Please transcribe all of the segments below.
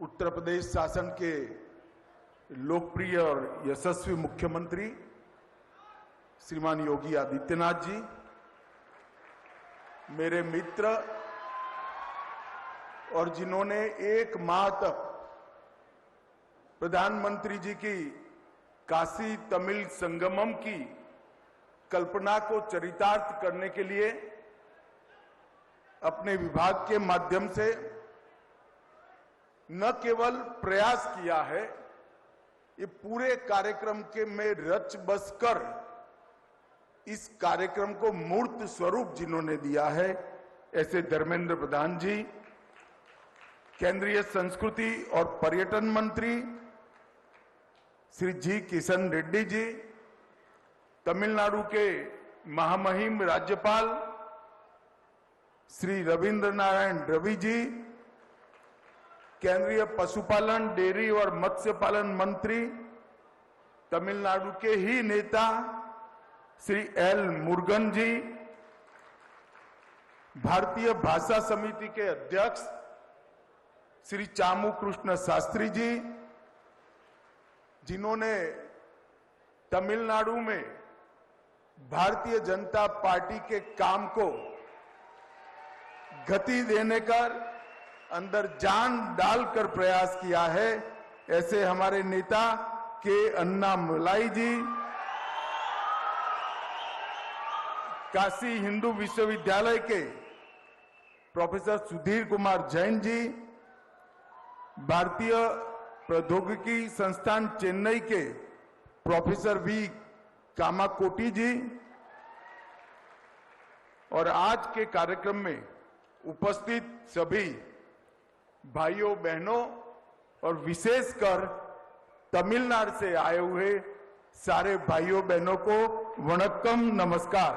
उत्तर प्रदेश शासन के लोकप्रिय और यशस्वी मुख्यमंत्री श्रीमान योगी आदित्यनाथ जी, मेरे मित्र और जिन्होंने एक माह तक प्रधानमंत्री जी की काशी तमिल संगमम की कल्पना को चरितार्थ करने के लिए अपने विभाग के माध्यम से न केवल प्रयास किया है, ये पूरे कार्यक्रम के में रच बस कर इस कार्यक्रम को मूर्त स्वरूप जिन्होंने दिया है, ऐसे धर्मेंद्र प्रधान जी, केंद्रीय संस्कृति और पर्यटन मंत्री श्री जी किशन रेड्डी जी, तमिलनाडु के महामहिम राज्यपाल श्री रविंद्र नारायण रवि जी, केंद्रीय पशुपालन, डेयरी और मत्स्य पालन मंत्री तमिलनाडु के ही नेता श्री एल मुरुगन जी, भारतीय भाषा समिति के अध्यक्ष श्री चामू कृष्ण शास्त्री जी, जिन्होंने तमिलनाडु में भारतीय जनता पार्टी के काम को गति देने का अंदर जान डालकर प्रयास किया है, ऐसे हमारे नेता के अन्नामलाई जी, काशी हिंदू विश्वविद्यालय के प्रोफेसर सुधीर कुमार जैन जी, भारतीय प्रौद्योगिकी संस्थान चेन्नई के प्रोफेसर वी कामाकोटी जी, और आज के कार्यक्रम में उपस्थित सभी भाइयों बहनों और विशेषकर तमिलनाडु से आए हुए सारे भाइयों बहनों को वणक्कम, नमस्कार।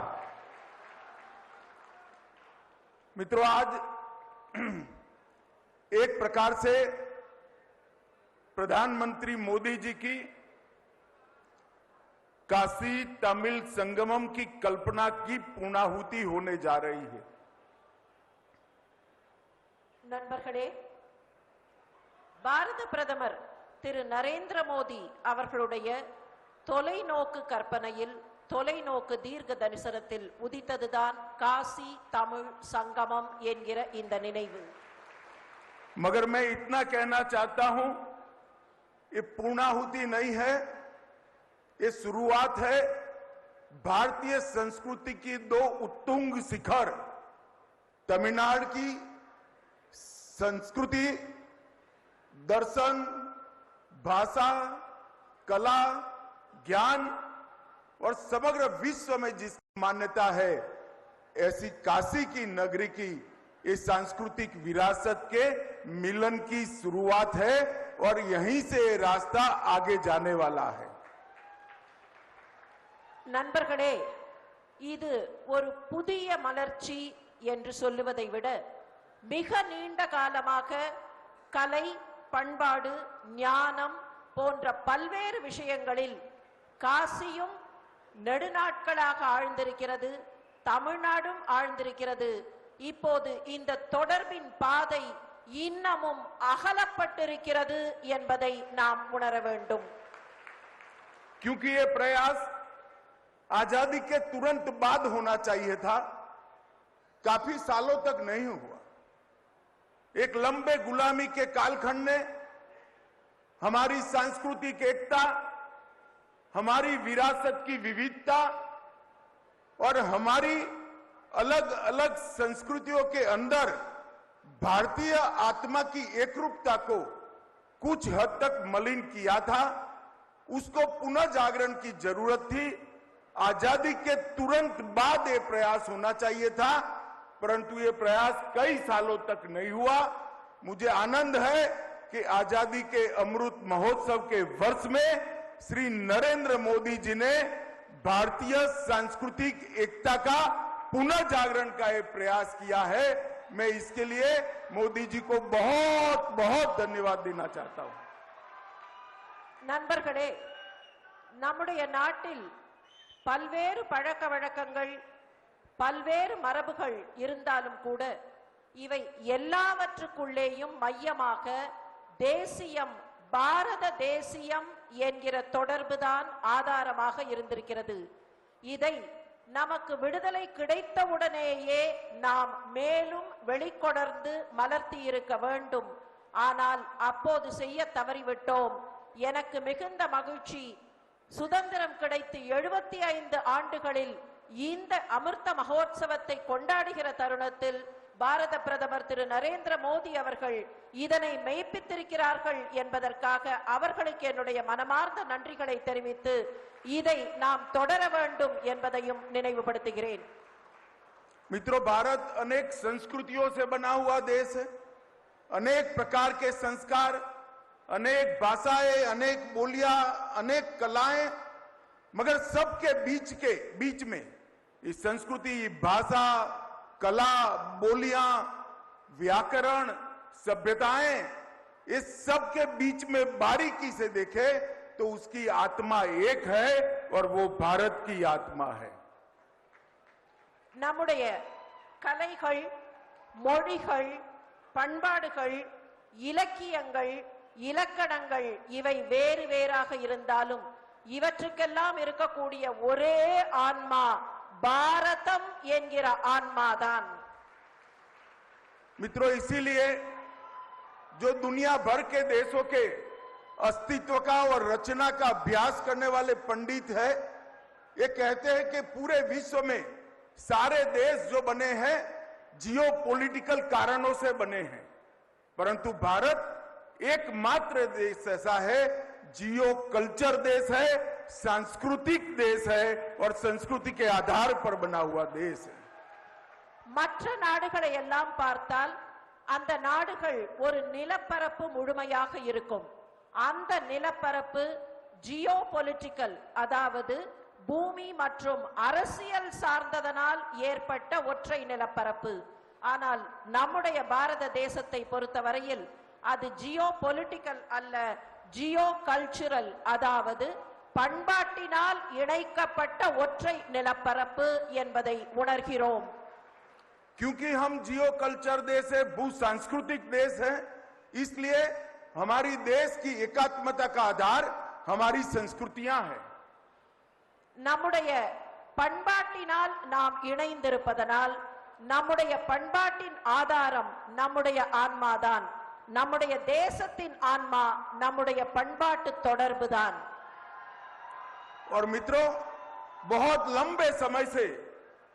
मित्रों, आज एक प्रकार से प्रधानमंत्री मोदी जी की काशी तमिल संगमम की कल्पना की पूर्णाहुति होने जा रही है। நண்பர்களே, பாரத பிரதமர் திரு நரேந்திர மோடி அவர்களுடைய தொலைநோக்கு கற்பனையில், தொலைநோக்கு தீர்க்க தரிசனத்தில் உதித்ததுதான் காசி தமிழ் संगमम என்கிற இந்த நினைவு। मगर मैं इतना कहना चाहता हूं, ये पूर्णाहुति नहीं है, ये शुरुआत है भारतीय संस्कृति की दो उत्तुंग शिखर, तमिलनाडु की संस्कृति, दर्शन, भाषा, कला, ज्ञान और समग्र विश्व में जिसकी मान्यता है, ऐसी काशी की नगरी की इस सांस्कृतिक विरासत के मिलन की शुरुआत है और यहीं से रास्ता आगे जाने वाला है। நண்பர்களே, இது ஒரு புதிய மலர்ச்சி என்று சொல்லுவதை விட மிக நீண்ட காலமாக கலை, பண்பாடு, ஞானம் போன்ற பல்வேறு விஷயங்களில் காசியும் நெடுநாட்களாக ஆழ்ந்திருக்கிறது, தமிழ்நாடும் ஆழ்ந்திருக்கிறது। இப்போது இந்த தொடர்பின் பாதை இன்னமும் அகலப்பட்டிருக்கிறது என்பதை நாம் உணர வேண்டும்। क्योंकि ये प्रयास आजादी के तुरंत बाद होना चाहिए था, काफी सालों तक नहीं हुआ। एक लंबे गुलामी के कालखंड ने हमारी सांस्कृतिक एकता, हमारी विरासत की विविधता और हमारी अलग अलग संस्कृतियों के अंदर भारतीय आत्मा की एकरूपता को कुछ हद तक मलिन किया था। उसको पुनः जागरण की जरूरत थी। आजादी के तुरंत बाद ये प्रयास होना चाहिए था, परंतु ये प्रयास कई सालों तक नहीं हुआ। मुझे आनंद है कि आजादी के अमृत महोत्सव के वर्ष में श्री नरेंद्र मोदी जी ने भारतीय सांस्कृतिक एकता का पुनः जागरण का ये प्रयास किया है। मैं इसके लिए मोदी जी को बहुत बहुत धन्यवाद देना चाहता हूं। நண்பர்களே, நம்முடைய நாட்டில் பல்வேறு பழக்க வழக்கங்கள், பல்வேறு மரபுகள் இருந்தாலும் கூட இவை எல்லாவற்றுக்குள்ளேயும் மையமாக தேசியம் பாரத தேசியம் என்கிற தொடர்புதான் ஆதாரமாக இருந்திருக்கிறது. இதை நமக்கு விடுதலை கிடைத்தவுடனேயே நாம் மேலும் வெளிக்கொணர்ந்து மலர்த்தி இருக்க வேண்டும். ஆனால் அப்போது செய்ய தவறிவிட்டோம். எனக்கு மிகுந்த மகிழ்ச்சி, சுதந்திரம் கிடைத்து 75 ஆண்டுகளில் இந்த அமிர்த மகோத்சவத்தை கொண்டாடுகிற தருணத்தில் பாரத பிரதமர் திரு நரேந்திர மோடி அவர்கள் இதனை மெய்ப்பித்திருக்கிறார்கள் என்பதற்காக அவர்களுக்கு என்னுடைய மனமார்ந்த நன்றிகளை தெரிவித்து இதை நாம் தொடர வேண்டும் என்பதையும் நினைவுபடுத்துகிறேன். मित्रों, भारत अनेक संस्कृतियों से बना हुआ देश है. अनेक प्रकार के संस्कार, अनेक भाषाएं, अनेक बोलियां, अनेक कलाएं, मगर सबके बीच में ये संस्कृति, भाषा, कला, बोलियां, व्याकरण, सभ्यताएं, इस सब के बीच में बारीकी से देखे तो उसकी आत्मा एक है और वो भारत की आत्मा है. நம்முடைய கலைகள், மொழிகள், பண்பாடுகள், இலக்கியங்கள், இலக்கணங்கள் இவை வேறு வேறாக இருந்தாலும் இவற்றுக்கெல்லாம் இருக்கக்கூடிய ஒரே ஆன்மா பாரதம் என்கிற ஆன்மாதான். मित्रों, इसीलिए जो दुनिया भर के देशों के अस्तित्व का और रचना का अभ्यास करने वाले पंडित है, ये कहते हैं कि पूरे विश्व में सारे देश जो बने हैं जियोपॉलिटिकल कारणों से बने हैं, परंतु भारत एकमात्र देश ऐसा है, जियो कल्चर देश है, सांस्कृतिक देश है और संस्कृति के आधार पर बना हुआ देश है. மற்ற நாடுகளை எல்லாம் பார்த்தால் அந்த நாடுகள் ஒரு நிலப்பரப்பு முழுமையாக இருக்கும். அந்த நிலப்பரப்பு ஜியோபொலிட்டிக்கல், அதாவது பூமி மற்றும் அரசியல் சார்ந்ததனால் ஏற்பட்ட ஒற்றை நிலப்பரப்பு. ஆனால் நம்முடைய பாரத தேசத்தை பொறுத்தவரையில் அது ஜியோபொலிட்டிக்கல் அல்ல, ஜியோ கல்ச்சுரல், அதாவது பண்பாட்டினால் இணைக்கப்பட்ட ஒற்றை நிலப்பரப்பு என்பதை உணர்கிறோம். क्योंकि हम जियो कल्चर देश है, भू सांस्कृतिक देश है, इसलिए हमारी देश की एकात्मता का आधार हमारी संस्कृतियां हैं. நம்முடைய பண்பாட்டினால் நாம் இணைந்திருப்பதனால் நம்முடைய பண்பாட்டின் ஆதாரம் நம்முடைய ஆன்மாதான். நம்முடைய தேசத்தின் ஆன்மா நம்முடைய பண்பாட்டு தொடர்புதான். और मित्रों, बहुत लंबे समय से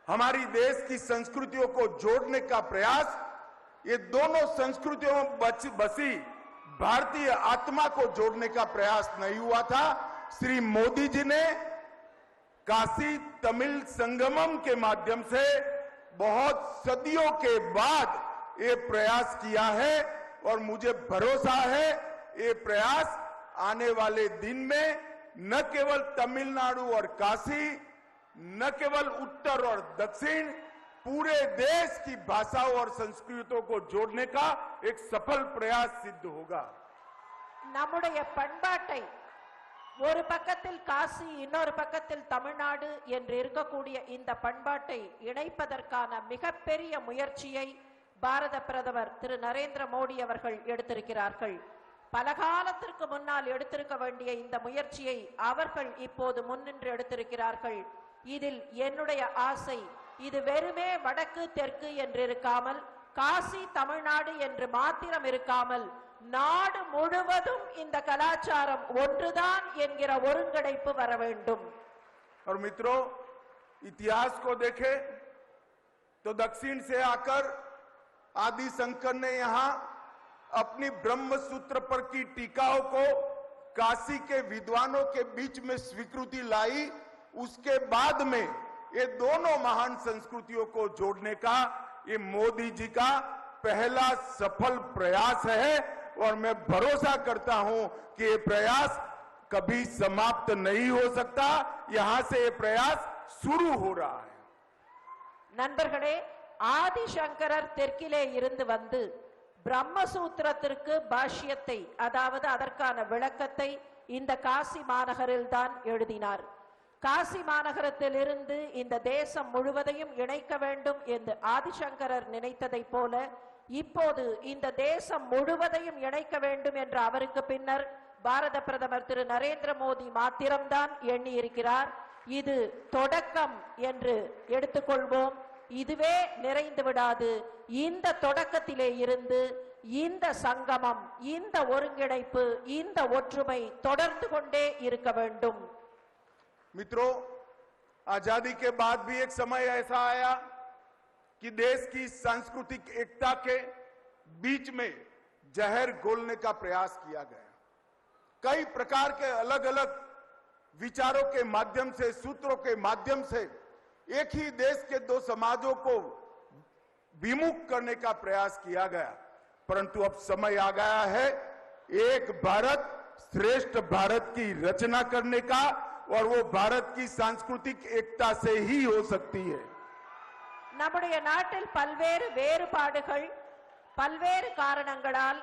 हमारी देश की संस्कृतियों को जोड़ने का प्रयास, ये दोनों संस्कृतियों में बसी भारतीय आत्मा को जोड़ने का प्रयास नहीं हुआ था. श्री मोदी जी ने काशी तमिल संगमम के माध्यम से बहुत सदियों के बाद ये प्रयास किया है और मुझे भरोसा है ये प्रयास आने वाले दिन में न केवल तमिलनाडु और काशी, न केवल उत्तर और दक्षिण, पूरे देश की भाषाओं और संस्कृतियों को जोड़ने का एक सफल प्रयास सिद्ध होगा. நம்முடைய பண்பாட்டை ஒரு பக்கத்தில் காசி, இன்னொரு பக்கத்தில் தமிழ்நாடு என்று இருக்கக்கூடிய இந்த பண்பாட்டை இணைப்பதற்கான மிகப்பெரிய முயற்சியை பாரத பிரதமர் திரு நரேந்திர மோடி அவர்கள் எடுத்திருக்கிறார்கள். பல காலத்திற்கு முன்னால் எடுத்திருக்க வேண்டிய இந்த முயற்சியை அவர்கள் இப்போது முன்னின்று எடுத்திருக்கிறார்கள். இதில் என்னுடைய ஆசை, இது வெறுமே வடக்கு தெற்கு என்று இருக்காமல், காசி தமிழ்நாடு என்று மாத்திரம் இருக்காமல், நாடு முழுவதும் இந்த கலாச்சாரம் ஒன்றுதான் என்கிற ஒருங்கிணைப்பு வர வேண்டும். और मित्रों, इतिहास को देखें तो दक्षिण से आकर आदि शंकर ने यहां अपनी ब्रह्म सूत्र पर की टीकाओं को काशी के विद्वानों के बीच में स्वीकृति लाई. उसके बाद में ये दोनों महान संस्कृतियों को जोड़ने का ये मोदी जी का पहला सफल प्रयास है और मैं भरोसा करता हूं कि ये प्रयास कभी समाप्त नहीं हो सकता. यहां से ये प्रयास शुरू हो रहा है. நண்பர்களே, ஆதிசங்கரர் தெற்கிலே இருந்து வந்து பிரம்மசூத்திரத்திற்கு பாஷ்யத்தை, அதாவது அதற்கான விளக்கத்தை இந்த காசி மாநகரில் தான் எழுதினார். காசி மாநகரத்தில் இருந்து இந்த தேசம் முழுவதையும் இணைக்க வேண்டும் என்று ஆதிசங்கரர் நினைத்ததை போல இப்போது இந்த தேசம் முழுவதையும் இணைக்க வேண்டும் என்ற அவருக்கு பின்னர் பாரத பிரதமர் திரு நரேந்திர மோடி மாத்திரம்தான் எண்ணி இருக்கிறார். இது தொடக்கம் என்று எடுத்துக்கொள்வோம். இதுவே நிறைந்து விடாது. இந்த தொடக்கத்திலே இருந்து இந்த சங்கமம், இந்த ஒருங்கிணைப்பு, இந்த ஒற்றுமை தொடர்ந்து கொண்டே இருக்க வேண்டும். मित्रों, आजादी के बाद भी एक समय ऐसा आया कि देश की सांस्कृतिक एकता के बीच में जहर घोलने का प्रयास किया गया। कई प्रकार के अलग अलग विचारों के माध्यम से, सूत्रों के माध्यम से एक ही देश के दो समाजों को विमुख करने का प्रयास किया गया। परंतु अब समय आ गया है एक भारत श्रेष्ठ भारत की रचना करने का, और वो भारत की सांस्कृतिक एकता से ही हो सकती है। நம்முடைய நாட்டில் பல்வேறு வேறுபாடுகள் பல்வேறு காரணங்களால்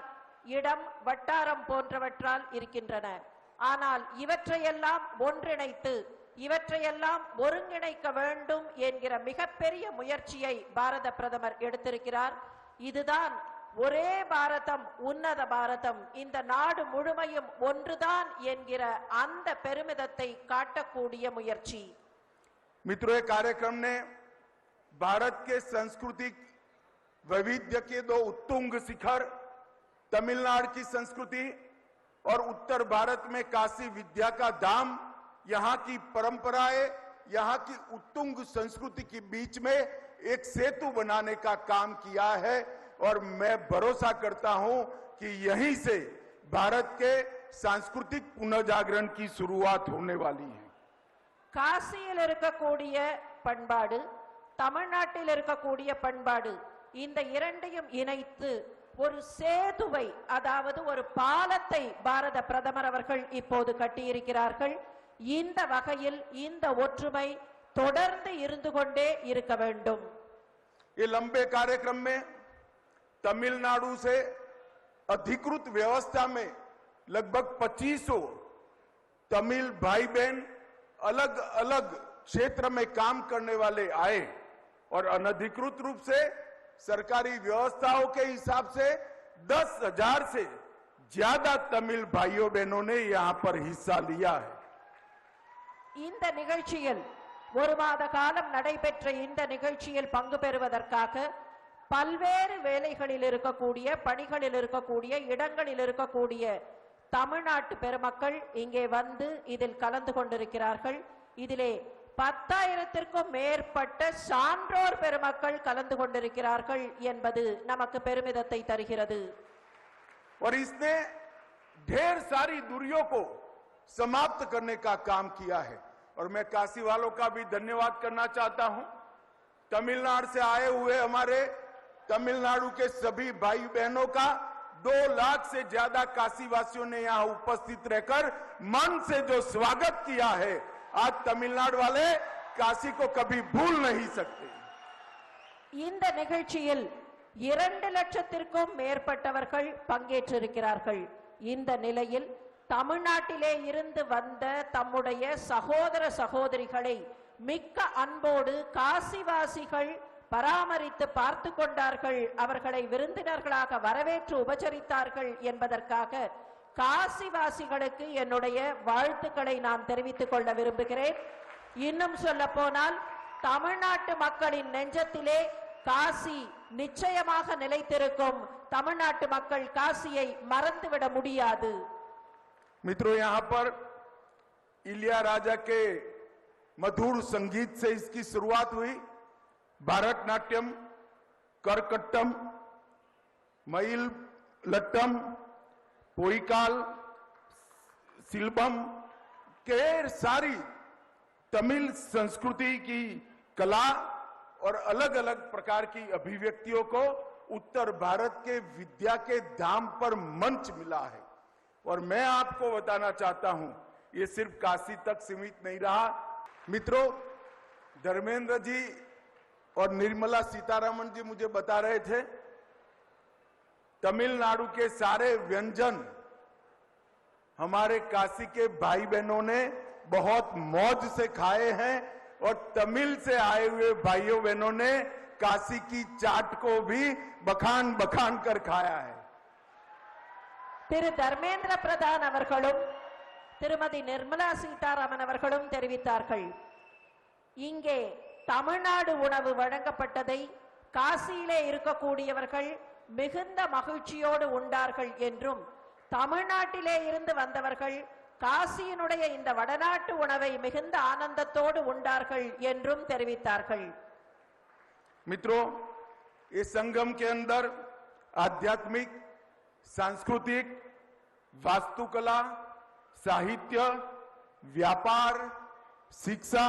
இடம், வட்டாரம் போன்றவற்றால் இருக்கின்றன. ஆனால் இவற்றையெல்லாம் ஒன்றிணைத்து இவற்றையெல்லாம் ஒருங்கிணைக்க வேண்டும் என்கிற மிகப்பெரிய முயற்சியை பாரத பிரதமர் எடுத்திருக்கிறார். இதுதான் ஒரே பாரதம், உன்னத பாரதம், இந்த நாடு முழுமையும் ஒன்றுதான் என்கிற அந்த பெருமிதத்தை காட்டக்கூடிய முயற்சி. मित्रों, ये कार्यक्रम ने भारत के सांस्कृतिक वैविध्य के दो उत्तुंग शिखर, तमिलनाडु की संस्कृति और उत्तर भारत में काशी विद्या का धाम, यहाँ की परंपराएं, यहाँ की उत्तुंग संस्कृति के बीच में एक सेतु बनाने का काम किया है। और मैं भरोसा करता हूं कि यहीं से भारत के सांस्कृतिक पुनर्जागरण की शुरुआत होने वाली है। காசியில் இருக்கக்கூடிய பண்பாடு, தமிழ்நாட்டில் இருக்கக்கூடிய பண்பாடு, இந்த இரண்டையும் இணைத்து ஒரு சேதுவை, அதாவது ஒரு பாலத்தை பாரத பிரதமர் அவர்கள் இப்போது கட்டியிருக்கிறார்கள். இந்த வகையில் இந்த ஒற்றுமை தொடர்ந்து இருந்து கொண்டே இருக்க வேண்டும். ये लंबे कार्यक्रम में तमिलनाडु से अधिकृत व्यवस्था में लगभग 2500 तमिल भाई बहन अलग अलग क्षेत्र में काम करने वाले आए, और अनधिकृत रूप से सरकारी व्यवस्थाओं के हिसाब से 10,000 से ज्यादा तमिल भाइयों बहनों ने यहां पर हिस्सा लिया है। இந்த நிகழ்ச்சியில் ஒரு மாத காலம் நடைபெற்ற இந்த நிகழ்ச்சியில் பங்கு பெறுவதற்காக பல்வேறு வேலைகளில் இருக்கக்கூடிய, பணிகளில் இருக்கக்கூடிய, இடங்களில் இருக்கக்கூடிய தமிழ்நாட்டு பெருமக்கள் இங்கே வந்து இதில் கலந்து கொண்டிருக்கிறார்கள். இதிலே 10,000த்திற்கும் மேற்பட்ட சான்றோர் பெருமக்கள் கலந்து கொண்டிருக்கிறார்கள் என்பது நமக்கு பெருமிதத்தை தருகிறது. और इसने ढेर सारी दूरियों को समाप्त करने का काम किया है। और मैं काशी वालों का भी धन्यवाद करना चाहता हूं। तमिलनाडु से आए हुए हमारे तमिलनाडु के सभी भाई बहनों का 2 लाख से ज्यादा काशी वासियों ने यहां उपस्थित रहकर मन से जो स्वागत किया है, आज तमिलनाडु वाले काशी को कभी भूल नहीं सकते। இந்த நிகழ்ச்சியில் 2 லட்சத்திற்கும் மேற்பட்டவர்கள் பங்கேற்றிருக்கிறார்கள். இந்த நிலையில் தமிழ்நாட்டிலே இருந்து வந்த தம்முடைய சகோதர சகோதரிகளை மிக்க அன்போடு காசிவாசிகள் பராமரித்து பார்த்து கொண்டார்கள். அவர்களை விருந்தினர்களாக வரவேற்று உபசரித்தார்கள் என்பதற்காக காசிவாசிகளுக்கு என்னுடைய வாழ்த்துக்களை நான் தெரிவித்துக் கொள்ள விரும்புகிறேன். இன்னும் சொல்ல போனால் தமிழ்நாட்டு மக்களின் நெஞ்சத்திலே காசி நிச்சயமாக நிலைத்திருக்கும். தமிழ்நாட்டு மக்கள் காசியை மறந்துவிட முடியாது. मित्रों, यहां पर इलिया राजा के मधुर संगीत से इसकी शुरुआत हुई। भारतनाट्यम, करकट्टम, मईल लट्टम, पोईकाल, सिल्बम, ढेर सारी तमिल संस्कृति की कला और अलग अलग प्रकार की अभिव्यक्तियों को उत्तर भारत के विद्या के धाम पर मंच मिला है। और मैं आपको बताना चाहता हूं, ये सिर्फ काशी तक सीमित नहीं रहा। मित्रों, धर्मेंद्र जी और निर्मला सीतारमण जी मुझे बता रहे थे, तमिलनाडु के सारे व्यंजन हमारे काशी के भाई बहनों ने बहुत मौज से खाए हैं, और तमिल से आए हुए भाइयों बहनों ने काशी की चाट को भी बखान बखान कर खाया है। திரு தர்மேந்திர பிரதான் அவர்களும் திருமதி நிர்மலா சீதாராமன் அவர்களும் தெரிவித்தார்கள். இங்கே தமிழ்நாடு உணவு வழங்கப்பட்டதை காசியிலே இருக்கக்கூடியவர்கள் மிகுந்த மகிழ்ச்சியோடு உண்டார்கள் என்றும், தமிழ்நாட்டிலே இருந்து வந்தவர்கள் காசியினுடைய இந்த வடநாட்டு உணவை மிகுந்த ஆனந்தத்தோடு உண்டார்கள் என்றும் தெரிவித்தார்கள். मित्रों, इस संगम के अंदर आध्यात्मिक, सांस्कृतिक, वास्तुकला, साहित्य, व्यापार, शिक्षा,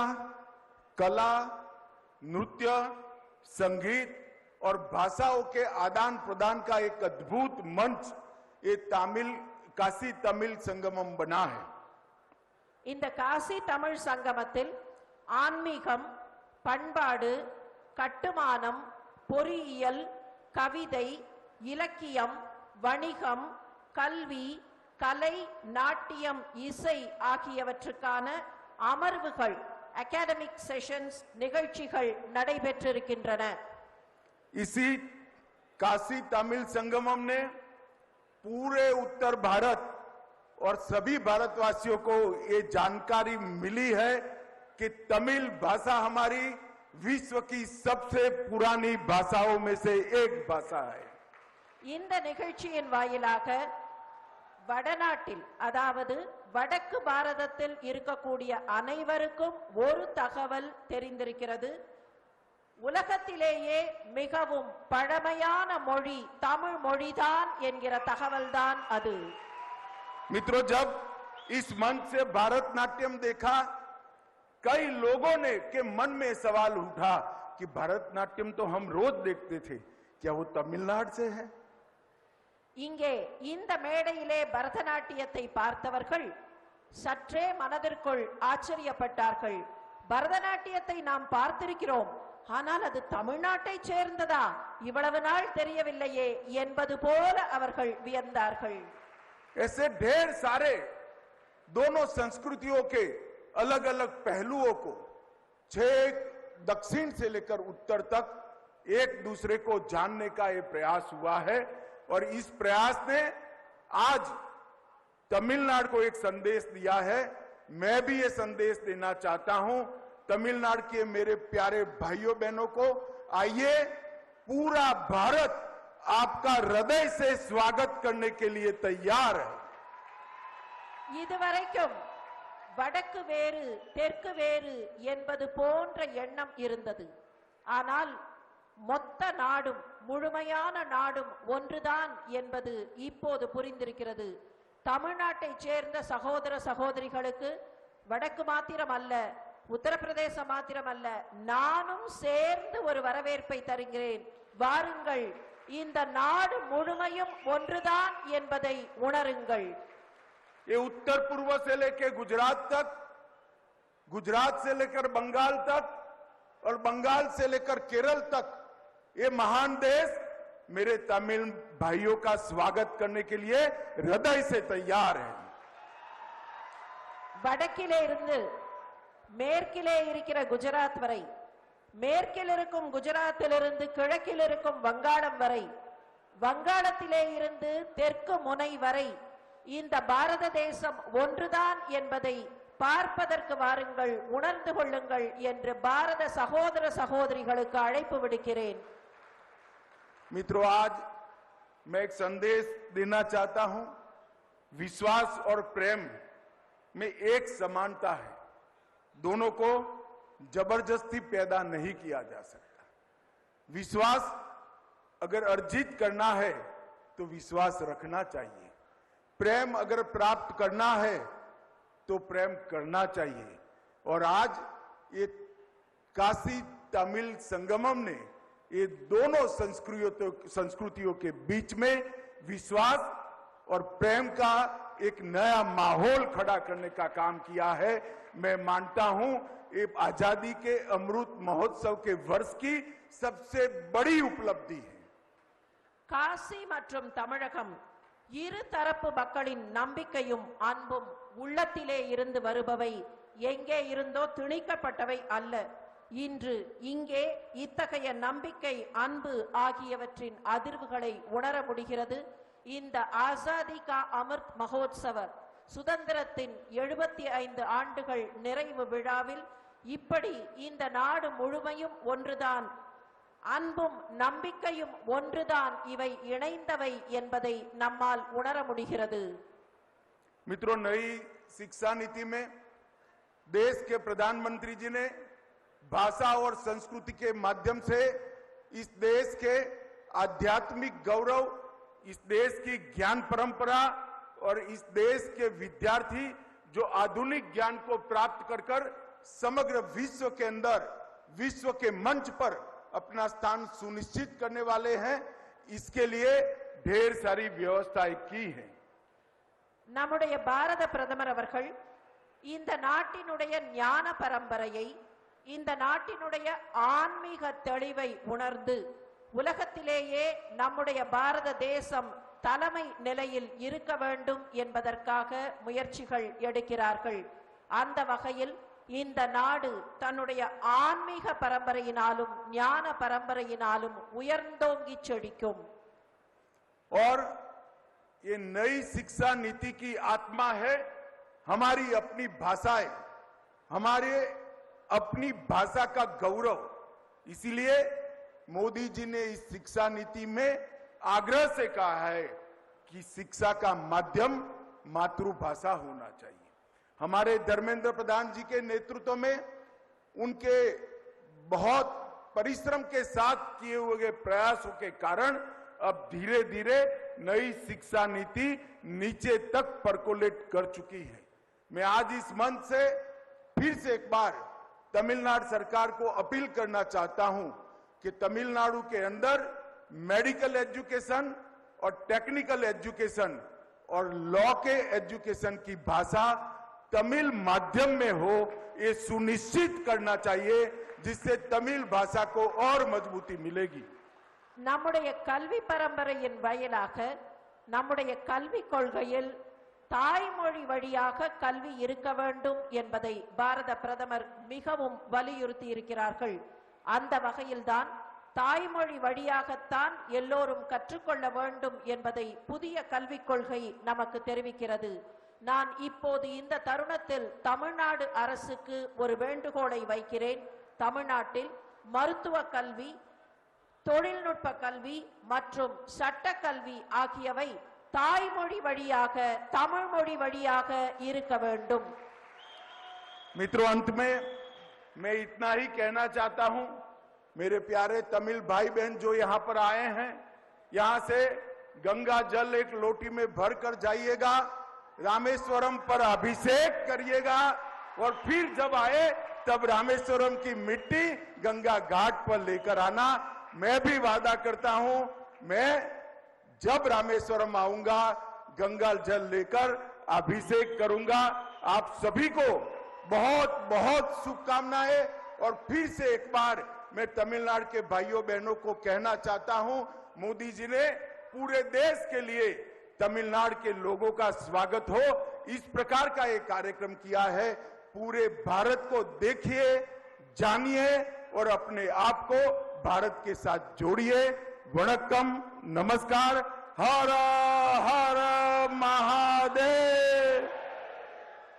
कला, नृत्य, संगीत और भाषाओं के आदान प्रदान का एक अद्भुत मंच ये काशी तमिल संगमम बना है. இந்த காசி தமிழ் சங்கமத்தில் ஆன்மீகம், பண்பாடு, கட்டுமானம், பொறியியல், கவிதை, இலக்கியம், வணிகம், கல்வி, கலை, நாட்டியம், இசை ஆகியவற்றுக்கான அமர்வுகள், அகாடமிக் செஷன்ஸ் நிகழ்ச்சிகள் நடைபெற்றிருக்கின்றன. इसी काशी तमिल संगमम ने पूरे उत्तर भारत और सभी भारतवासियों को ये जानकारी मिली है कि तमिल भाषा हमारी विश्व की सबसे पुरानी भाषाओं में से एक भाषा है. இந்த நிகழ்ச்சியின் வாயிலாக வடநாட்டில், அதாவது வடக்கு பாரதத்தில் இருக்கக்கூடிய அனைவருக்கும் ஒரு தகவல் தெரிந்திருக்கிறது. உலகத்திலேயே மிகவும் பழமையான மொழி தமிழ் மொழிதான் என்கிற தகவல்தான் அது. मित्रों, जब इस मंच से भारतनाट्यम देखा, कई लोगों ने के मन में सवाल उठा कि भारतनाट्यम तो हम रोज देखते थे, क्या वो तमिलनाडु से है? இங்கே இந்த மேடையிலே பரதநாட்டியத்தை பார்த்தவர்கள் சற்றே மனதிற்குள் ஆச்சரியப்பட்டார்கள். பரதநாட்டியத்தை நாம் பார்த்திருக்கிறோம், ஆனால் அது தமிழ்நாட்டை சேர்ந்ததா, இவ்வளவு நாள் தெரியவில்லையே என்பது போல அவர்கள் வியந்தார்கள். ऐसे ढेर सारे दोनों संस्कृतियों के अलग अलग पहलुओं को छेक दक्षिण से लेकर उत्तर तक एक दूसरे को जानने का ये प्रयास हुआ है. और इस प्रयास ने आज तमिलनाडु को एक संदेश दिया है. मैं भी ये संदेश देना चाहता हूं तमिलनाडु के मेरे प्यारे भाइयों बहनों को, आइए, पूरा भारत आपका हृदय से स्वागत करने के लिए तैयार है. இதுவரைக்கும் வடக்கு வேறு தெற்கு வேறு என்பது போன்ற எண்ணம் இருந்தது. ஆனால் மொத்த நாடும், முழுமையான நாடும் ஒன்றுதான் என்பது இப்போது புரிந்திருக்கிறது. தமிழ்நாட்டை சேர்ந்த சகோதர சகோதரிகளுக்கு வடக்கு மாத்திரம் அல்ல, உத்தரப்பிரதேசம் மாத்திரம் அல்ல, நானும் சேர்ந்து ஒரு வரவேற்பை தருகிறேன். வாருங்கள், இந்த நாடு முழுமையும் ஒன்றுதான் என்பதை உணருங்கள். ये उत्तर पूर्व से लेकर गुजरात तक, गुजरात से लेकर बंगाल तक और बंगाल से लेकर केरल तक, ये महान देश मेरे तमिल भाइयों का स्वागत करने के लिए हृदय से तैयार है. வடக்கிலே இருந்து மேற்கிலே இருக்கிற குஜராத் வரை, மேற்கில் இருக்கும் குஜராத்திலிருந்து கிழக்கில் இருக்கும் வங்காளம் வரை, வங்காளத்திலே இருந்து தெற்கு முனை வரை இந்த பாரத தேசம் ஒன்றுதான் என்பதை பார்ப்பதற்கு வாருங்கள், உணர்ந்து கொள்ளுங்கள் என்று பாரத சகோதர சகோதரிகளுக்கு அழைப்பு விடுக்கிறேன். मित्रों, आज मैं एक संदेश देना चाहता हूं. विश्वास और प्रेम में एक समानता है, दोनों को जबरदस्ती पैदा नहीं किया जा सकता. विश्वास अगर अर्जित करना है तो विश्वास रखना चाहिए. प्रेम अगर प्राप्त करना है तो प्रेम करना चाहिए. और आज ये काशी तमिल संगमम ने ये दोनों संस्कृतियों के बीच में विश्वास और प्रेम का एक नया माहौल खड़ा करने का काम किया है. मैं मानता हूं ये आजादी के अमृत महोत्सव के वर्ष की सबसे बड़ी उपलब्धि है. காசி மற்றும் தமிழகம் இரு தரப்பு மக்களின் நம்பிக்கையும் அன்பும் உள்ளத்திலே இருந்து வருபவை, எங்கே இருந்தோ திணிக்கப்பட்டவை அல்ல. இன்று இங்கே இத்தகைய நம்பிக்கை அன்பு ஆகியவற்றின் அதிர்வுகளை உணர முடிகிறது. இந்த ஆசாதி கா அமிர்த் மகோத்சவ சுதந்திரத்தின் 75 ஆண்டுகள் நிறைவு விழாவில் இப்படி இந்த நாடு முழுமையும் ஒன்றுதான், அன்பும் நம்பிக்கையும் ஒன்றுதான், இவை இணைந்தவை என்பதை நம்மால் உணர முடிகிறது. मित्रों, नई शिक्षा नीति में देश के प्रधानमंत्री जी ने भाषा और संस्कृति के माध्यम से इस देश के आध्यात्मिक गौरव, इस देश की ज्ञान परंपरा और इस देश के विद्यार्थी जो आधुनिक ज्ञान को प्राप्त कर कर समग्र विश्व के अंदर, विश्व के मंच पर अपना स्थान सुनिश्चित करने वाले हैं, इसके लिए ढेर सारी व्यवस्थाएं की हैं. நம்முடைய பாரத பிரதமர் அவர்கள் இந்த நாட்டினுடைய ஞான பரம்பரையை, இந்த நாட்டினுடைய ஆன்மீக தெளிவை உணர்ந்து உலகத்திலேயே நம்முடைய பாரத தேசம் தலைமை நிலையில் இருக்க வேண்டும் என்பதற்காக முயற்சிகள் எடுக்கிறார்கள். அந்த வகையில் இந்த நாடு தன்னுடைய ஆன்மீக பரம்பரையினாலும் ஞான பரம்பரையினாலும் உயர்ந்தோங்கி செழிக்கும். और ये नई शिक्षा नीति की आत्मा है हमारी अपनी भाषाएं, हमारे अपनी भाषा का गौरव. इसीलिए मोदी जी ने इस शिक्षा नीति में आग्रह से कहा है कि शिक्षा का माध्यम मातृभाषा होना चाहिए. हमारे धर्मेंद्र प्रधान जी के नेतृत्व में उनके बहुत परिश्रम के साथ किए हुए प्रयासों के कारण अब धीरे धीरे नई शिक्षा नीति नीचे तक परकोलेट कर चुकी है. मैं आज इस मंच से फिर से एक बार तमिलनाडु सरकार को अपील करना चाहता हूं कि तमिलनाडु के अंदर मेडिकल एजुकेशन और टेक्निकल एजुकेशन और लॉ के एजुकेशन की भाषा तमिल माध्यम में हो, ये सुनिश्चित करना चाहिए, जिससे तमिल भाषा को और मजबूती मिलेगी. நம்முடைய கல்வி பரம்பரையின் வாயிலாக நம்முடைய கல்வி கொள்கையில் தாய்மொழி வழியாக கல்வி இருக்க வேண்டும் என்பதை பாரத பிரதமர் மிகவும் வலியுறுத்தி இருக்கிறார்கள். அந்த வகையில்தான் தாய்மொழி வழியாகத்தான் எல்லோரும் கற்றுக்கொள்ள வேண்டும் என்பதை புதிய கல்விக் கொள்கை நமக்கு தெரிவிக்கிறது. நான் இப்போது இந்த தருணத்தில் தமிழ்நாடு அரசுக்கு ஒரு வேண்டுகோளை வைக்கிறேன். தமிழ்நாட்டில் மருத்துவ கல்வி, தொழில்நுட்ப கல்வி மற்றும் சட்ட கல்வி ஆகியவை தாய்மொழி வழியாக, தமிழ் மொழி வழியாக இருக்க வேண்டும். मित्रों, अंत में मैं इतना ही कहना चाहता हूं, मेरे प्यारे तमिल भाई बहन जो यहां पर आए हैं, यहां से गंगा जल एक लोटी में भर कर जाइएगा, रामेश्वरम पर अभिषेक करिएगा और फिर जब आए तब रामेश्वरम की मिट्टी गंगा घाट पर लेकर आना. मैं भी वादा करता हूं, मैं जब रामेश्वरम आऊंगा गंगा जल लेकर अभिषेक करूंगा. आप सभी को बहुत बहुत शुभकामनाएं. और फिर से एक बार मैं तमिलनाडु के भाइयों बहनों को कहना चाहता हूं, मोदी जी ने पूरे देश के लिए तमिलनाडु के लोगों का स्वागत हो, इस प्रकार का एक कार्यक्रम किया है. पूरे भारत को देखिए, जानिए और अपने आप को भारत के साथ जोड़िए. वणक्कम, नमस्कार, हर हर महादेव.